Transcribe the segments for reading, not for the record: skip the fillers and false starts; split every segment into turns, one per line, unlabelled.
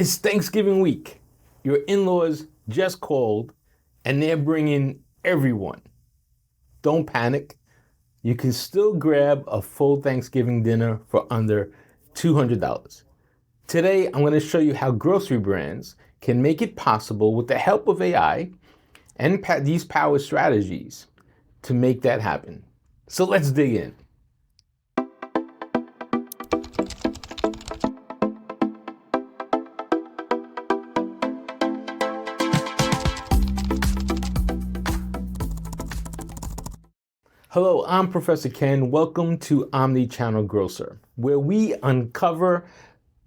It's Thanksgiving week. Your in-laws just called and they're bringing everyone. Don't panic. You can still grab a full Thanksgiving dinner for under $200. Today, I'm going to show you how grocery brands can make it possible with the help of AI and these power strategies to make that happen. So let's dig in. Hello, I'm Professor Ken. Welcome to Omnichannel Grocer, where we uncover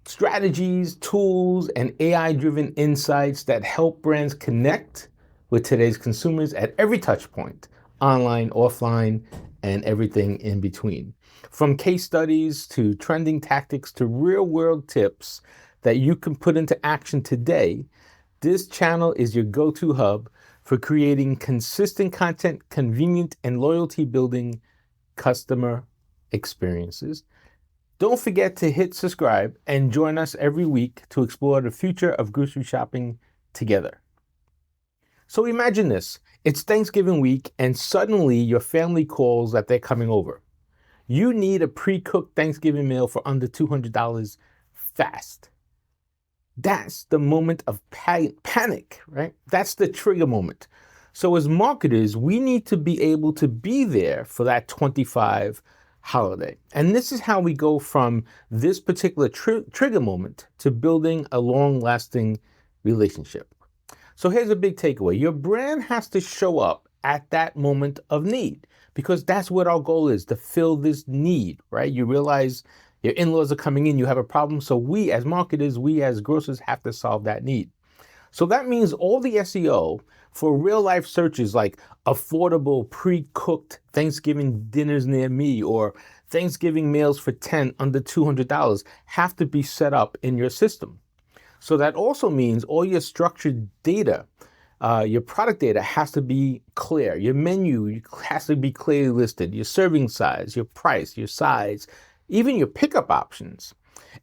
strategies, tools, and AI-driven insights that help brands connect with today's consumers at every touch point, online, offline, and everything in between. From case studies to trending tactics to real-world tips that you can put into action today, this channel is your go-to hub for creating consistent content, convenient and loyalty building customer experiences. Don't forget to hit subscribe and join us every week to explore the future of grocery shopping together. So imagine this, it's Thanksgiving week and suddenly your family calls that they're coming over. You need a pre-cooked Thanksgiving meal for under $200 fast. That's the moment of panic, right? That's the trigger moment. So as marketers, we need to be able to be there for that 25 holiday. And this is how we go from this particular trigger moment to building a long-lasting relationship. So here's a big takeaway. Your brand has to show up at that moment of need because that's what our goal is, to fill this need, right? You realize your in-laws are coming in, you have a problem. So we as marketers, we as grocers have to solve that need. So that means all the SEO for real life searches like affordable pre-cooked Thanksgiving dinners near me or Thanksgiving meals for 10 under $200 have to be set up in your system. So that also means all your structured data, your product data has to be clear. Your menu has to be clearly listed, your serving size, your price, your size, even your pickup options.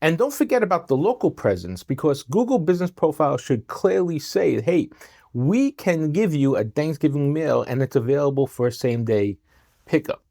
And don't forget about the local presence because Google Business Profile should clearly say, hey, we can give you a Thanksgiving meal and it's available for a same day pickup.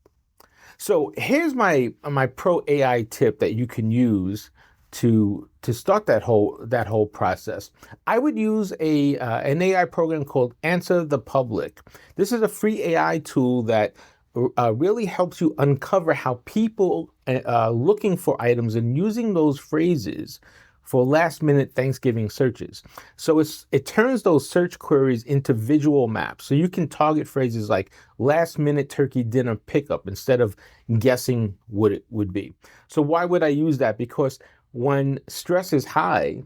So here's my pro AI tip that you can use to start that whole process. I would use an AI program called AnswerThePublic. This is a free AI tool that really helps you uncover how people are looking for items and using those phrases for last-minute Thanksgiving searches. So it turns those search queries into visual maps. So you can target phrases like last-minute turkey dinner pickup instead of guessing what it would be. So why would I use that? Because when stress is high,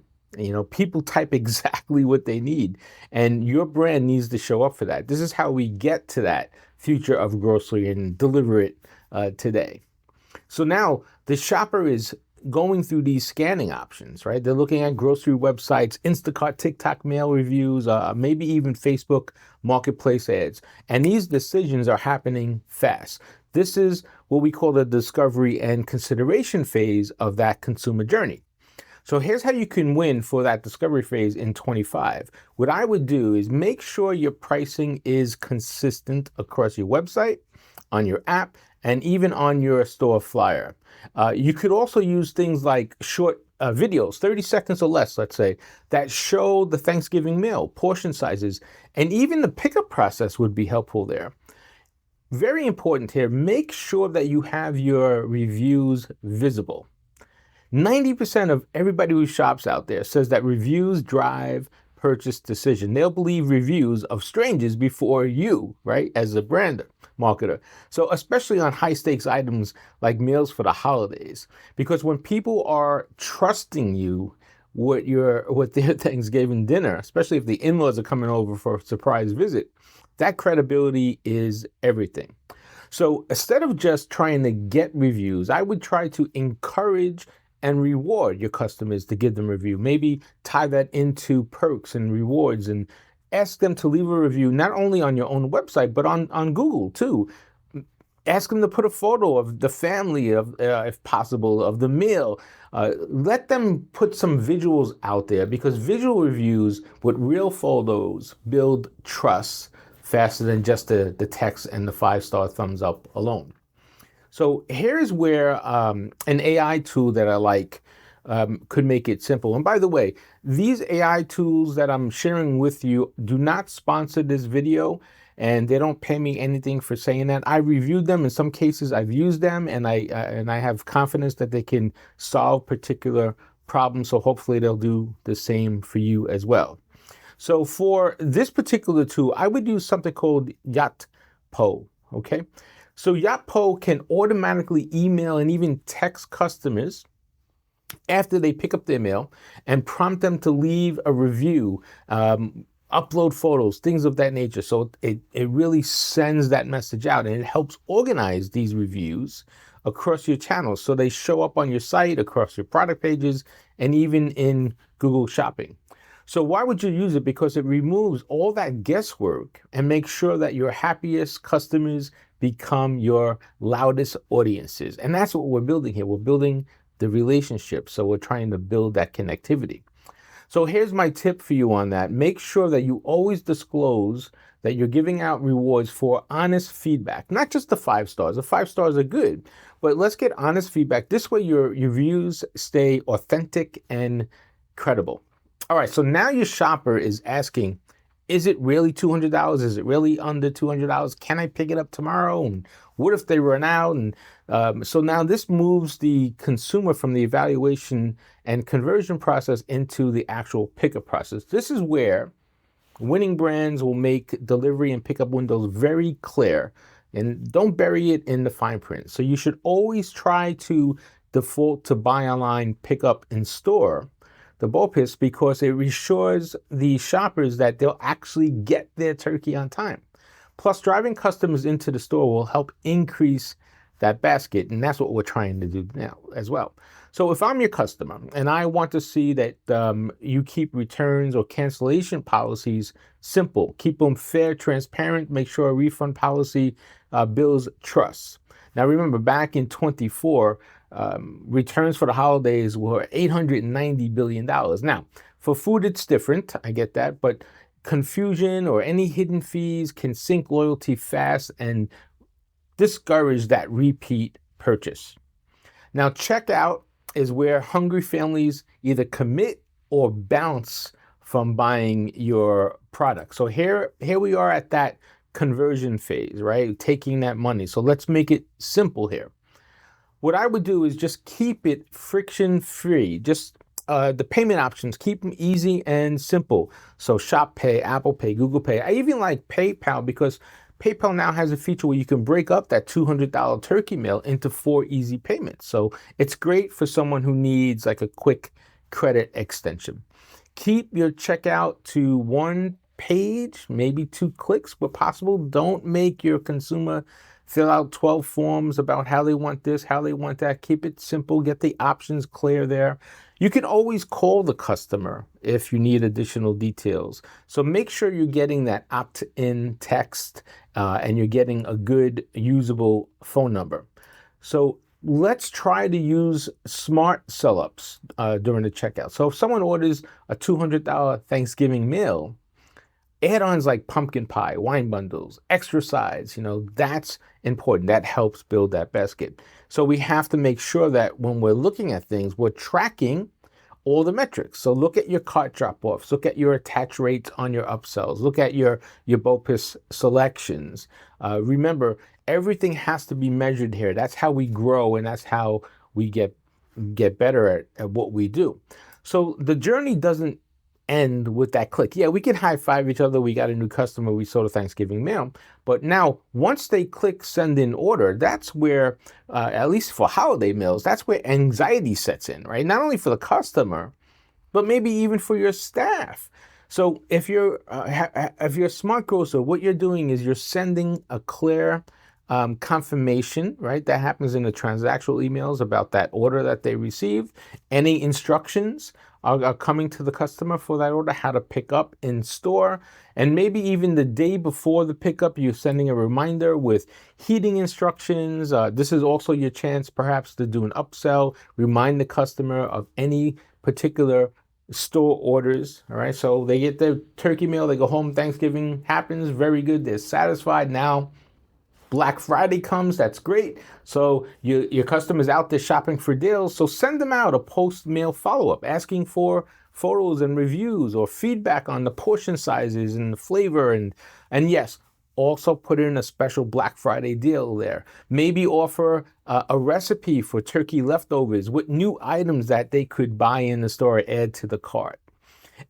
people type exactly what they need, and your brand needs to show up for that. This is how we get to that future of grocery and deliver it today. So now the shopper is going through these scanning options, right? They're looking at grocery websites, Instacart, TikTok, mail reviews, maybe even Facebook marketplace ads. And these decisions are happening fast. This is what we call the discovery and consideration phase of that consumer journey. So here's how you can win for that discovery phase in 25. What I would do is make sure your pricing is consistent across your website, on your app, and even on your store flyer. You could also use things like short videos, 30 seconds or less, let's say, that show the Thanksgiving meal, portion sizes, and even the pickup process would be helpful there. Very important here, make sure that you have your reviews visible. 90% of everybody who shops out there says that reviews drive purchase decision. They'll believe reviews of strangers before you, right, as a brand marketer. So especially on high stakes items like meals for the holidays, because when people are trusting you with their Thanksgiving dinner, especially if the in-laws are coming over for a surprise visit, that credibility is everything. So instead of just trying to get reviews, I would try to encourage and reward your customers to give them a review. Maybe tie that into perks and rewards and ask them to leave a review not only on your own website, but on Google too. Ask them to put a photo of the family, of if possible, of the meal. Let them put some visuals out there, because visual reviews with real photos build trust faster than just the text and the 5-star thumbs up alone. So here's where an AI tool that I like could make it simple. And by the way, these AI tools that I'm sharing with you do not sponsor this video, and they don't pay me anything for saying that. I reviewed them. In some cases, I've used them, and I have confidence that they can solve particular problems. So hopefully they'll do the same for you as well. So for this particular tool, I would use something called Yotpo, okay? So Yotpo can automatically email and even text customers after they pick up their mail and prompt them to leave a review, upload photos, things of that nature. So it really sends that message out, and it helps organize these reviews across your channels so they show up on your site, across your product pages, and even in Google Shopping. So why would you use it? Because it removes all that guesswork and makes sure that your happiest customers become your loudest audiences. And that's what we're building here. We're building the relationship. So we're trying to build that connectivity. So here's my tip for you on that. Make sure that you always disclose that you're giving out rewards for honest feedback, not just the 5 stars. The 5 stars are good, but let's get honest feedback. This way your reviews stay authentic and credible. All right, so now your shopper is asking, is it really $200? Is it really under $200? Can I pick it up tomorrow? And what if they run out? And so now this moves the consumer from the evaluation and conversion process into the actual pickup process. This is where winning brands will make delivery and pickup windows very clear, and don't bury it in the fine print. So you should always try to default to buy online, pick up in store, the BOPIS, because it reassures the shoppers that they'll actually get their turkey on time. Plus, driving customers into the store will help increase that basket, and that's what we're trying to do now as well. So if I'm your customer and I want to see that you keep returns or cancellation policies simple, keep them fair, transparent, make sure a refund policy builds trust. Now remember, back in 24, returns for the holidays were $890 billion. Now, for food, it's different. I get that. But confusion or any hidden fees can sink loyalty fast and discourage that repeat purchase. Now, checkout is where hungry families either commit or bounce from buying your product. So here we are at that conversion phase, right? Taking that money. So let's make it simple here. What I would do is just keep it friction-free. Just the payment options, keep them easy and simple. So Shop Pay, Apple Pay, Google Pay. I even like PayPal, because PayPal now has a feature where you can break up that $200 turkey meal into 4 easy payments. So it's great for someone who needs like a quick credit extension. Keep your checkout to 1 page, maybe 2 clicks, but possible. Don't make your consumer fill out 12 forms about how they want this, how they want that. Keep it simple. Get the options clear there. You can always call the customer if you need additional details. So make sure you're getting that opt-in text and you're getting a good usable phone number. So let's try to use smart sell-ups during the checkout. So if someone orders a $200 Thanksgiving meal, add-ons like pumpkin pie, wine bundles, extra sides, that's important. That helps build that basket. So we have to make sure that when we're looking at things, we're tracking all the metrics. So look at your cart drop-offs, look at your attach rates on your upsells, look at your BOPIS selections. Remember, everything has to be measured here. That's how we grow, and that's how we get better at what we do. So the journey doesn't end with that click. Yeah, we can high five each other. We got a new customer. We sold a Thanksgiving meal. But now, once they click send in order, that's where, at least for holiday meals, that's where anxiety sets in, right? Not only for the customer, but maybe even for your staff. So if you're a smart grocer, what you're doing is you're sending a clear confirmation, right? That happens in the transactional emails about that order that they received. Any instructions are coming to the customer for that order, how to pick up in store. And maybe even the day before the pickup, you're sending a reminder with heating instructions. This is also your chance perhaps to do an upsell, remind the customer of any particular store orders. All right, so they get their turkey meal, they go home, Thanksgiving happens, very good, they're satisfied. Now Black Friday comes, that's great. So your customer's out there shopping for deals. So send them out a post-mail follow-up asking for photos and reviews or feedback on the portion sizes and the flavor. And yes, also put in a special Black Friday deal there. Maybe offer a recipe for turkey leftovers with new items that they could buy in the store, add to the cart.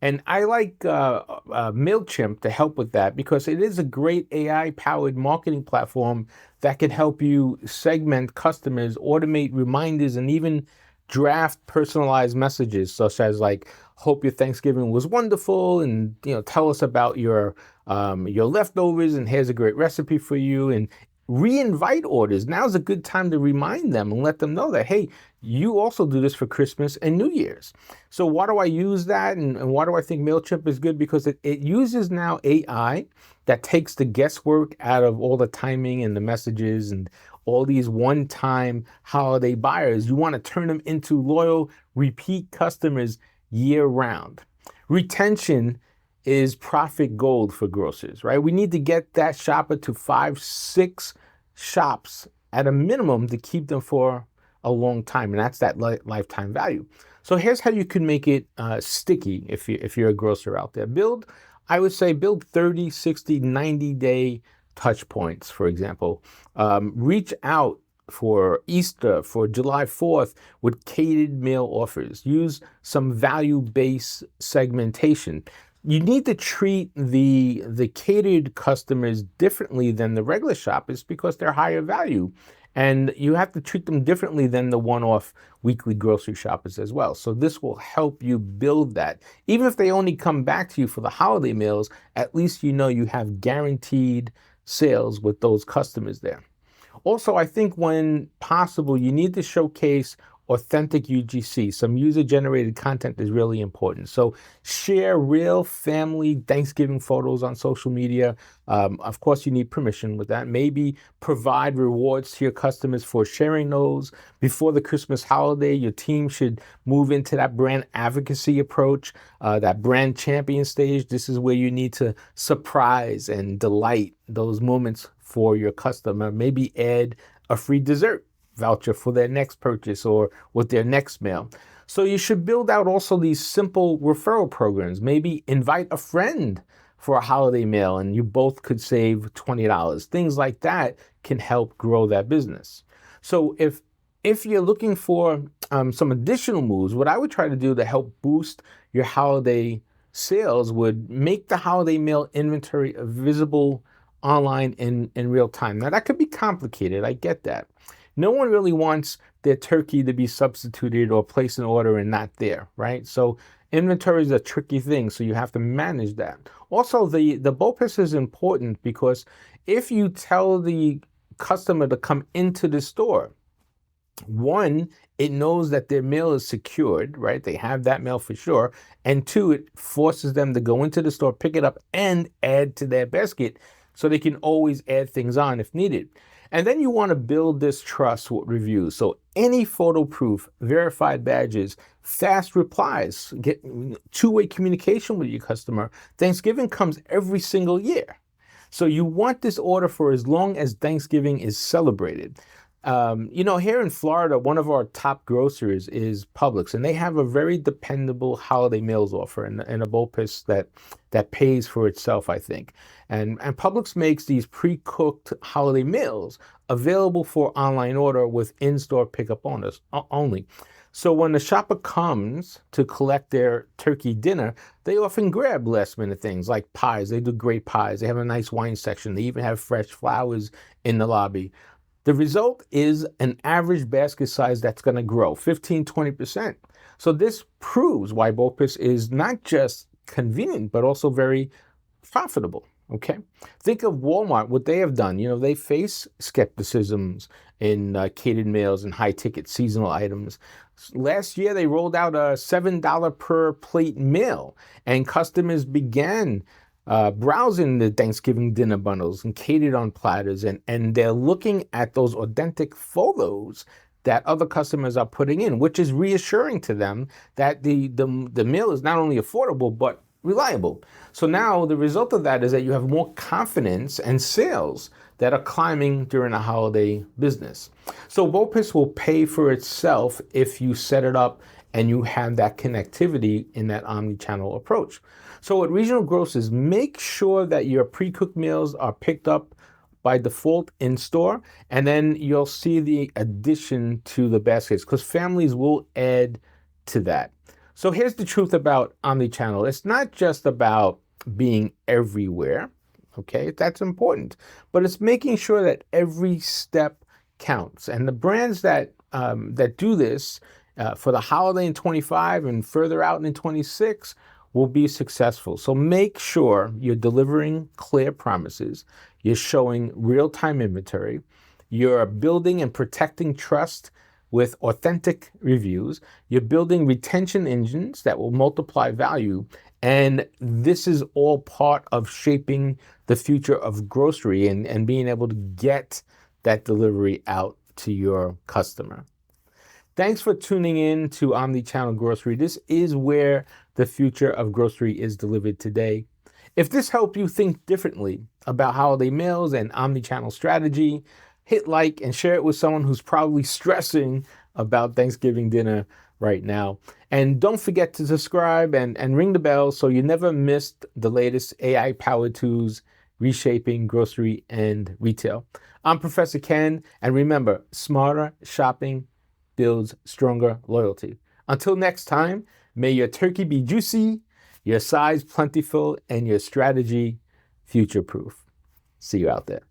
And I like Mailchimp to help with that because it is a great AI-powered marketing platform that can help you segment customers, automate reminders, and even draft personalized messages such as like, hope your Thanksgiving was wonderful, and tell us about your leftovers, and here's a great recipe for you, and re-invite orders. Now's a good time to remind them and let them know that, hey, you also do this for Christmas and New Year's. So why do I use that, and why do I think Mailchimp is good? Because it uses now AI that takes the guesswork out of all the timing and the messages and all these one-time holiday buyers. You want to turn them into loyal, repeat customers year-round. Retention is profit gold for grocers, right? We need to get that shopper to 5-6 shops at a minimum to keep them for a long time, and that's that lifetime value. So here's how you can make it sticky if you're a grocer out there. I would say build 30, 60, 90-day touch points, for example. Reach out for Easter, for July 4th with catered meal offers. Use some value-based segmentation. You need to treat the catered customers differently than the regular shoppers because they're higher value. And you have to treat them differently than the one-off weekly grocery shoppers as well. So this will help you build that. Even if they only come back to you for the holiday meals, at least you know you have guaranteed sales with those customers there. Also, I think when possible, you need to showcase authentic UGC. Some user-generated content is really important. So share real family Thanksgiving photos on social media. Of course, you need permission with that. Maybe provide rewards to your customers for sharing those. Before the Christmas holiday, your team should move into that brand advocacy approach, that brand champion stage. This is where you need to surprise and delight those moments for your customer. Maybe add a free dessert voucher for their next purchase or with their next mail. So you should build out also these simple referral programs. Maybe invite a friend for a holiday meal and you both could save $20. Things like that can help grow that business. So if you're looking for some additional moves, what I would try to do to help boost your holiday sales would make the holiday meal inventory visible online in real time. Now that could be complicated, I get that. No one really wants their turkey to be substituted or place an order and not there, right? So inventory is a tricky thing, so you have to manage that. Also, the BOPIS is important because if you tell the customer to come into the store, one, it knows that their mail is secured, right? They have that mail for sure. And two, it forces them to go into the store, pick it up, and add to their basket so they can always add things on if needed. And then you want to build this trust with reviews. So any photo proof, verified badges, fast replies, get two-way communication with your customer. Thanksgiving comes every single year. So you want this order for as long as Thanksgiving is celebrated. Here in Florida, one of our top grocers is Publix, and they have a very dependable holiday meals offer and a BOPIS that pays for itself, I think. And Publix makes these pre-cooked holiday meals available for online order with in-store pickup only. So when the shopper comes to collect their turkey dinner, they often grab last-minute things like pies. They do great pies. They have a nice wine section. They even have fresh flowers in the lobby. The result is an average basket size that's going to grow 15-20%. So this proves why BOPIS is not just convenient, but also very profitable. Okay. Think of Walmart, what they have done. You know, they face skepticisms in catered meals and high ticket seasonal items. Last year, they rolled out a $7 per plate meal, and customers began browsing the Thanksgiving dinner bundles and catered on platters, and they're looking at those authentic photos that other customers are putting in, which is reassuring to them that the meal is not only affordable, but reliable. So now the result of that is that you have more confidence and sales that are climbing during a holiday business. So BOPIS will pay for itself if you set it up and you have that connectivity in that omni-channel approach. So at regional grocers, make sure that your pre-cooked meals are picked up by default in store, and then you'll see the addition to the baskets because families will add to that. So here's the truth about omnichannel. It's not just about being everywhere, okay? That's important, but it's making sure that every step counts. And the brands that do this for the holiday in 25 and further out in 26 will be successful. So make sure you're delivering clear promises, you're showing real-time inventory, you're building and protecting trust with authentic reviews, you're building retention engines that will multiply value, and this is all part of shaping the future of grocery and being able to get that delivery out to your customer. Thanks for tuning in to Omnichannel Grocery. This is where the future of grocery is delivered today. If this helped you think differently about holiday meals and omnichannel strategy, hit like and share it with someone who's probably stressing about Thanksgiving dinner right now. And don't forget to subscribe and ring the bell so you never missed the latest AI-powered tools reshaping grocery and retail. I'm Professor Ken, and remember, smarter shopping builds stronger loyalty. Until next time, may your turkey be juicy, your size plentiful, and your strategy future-proof. See you out there.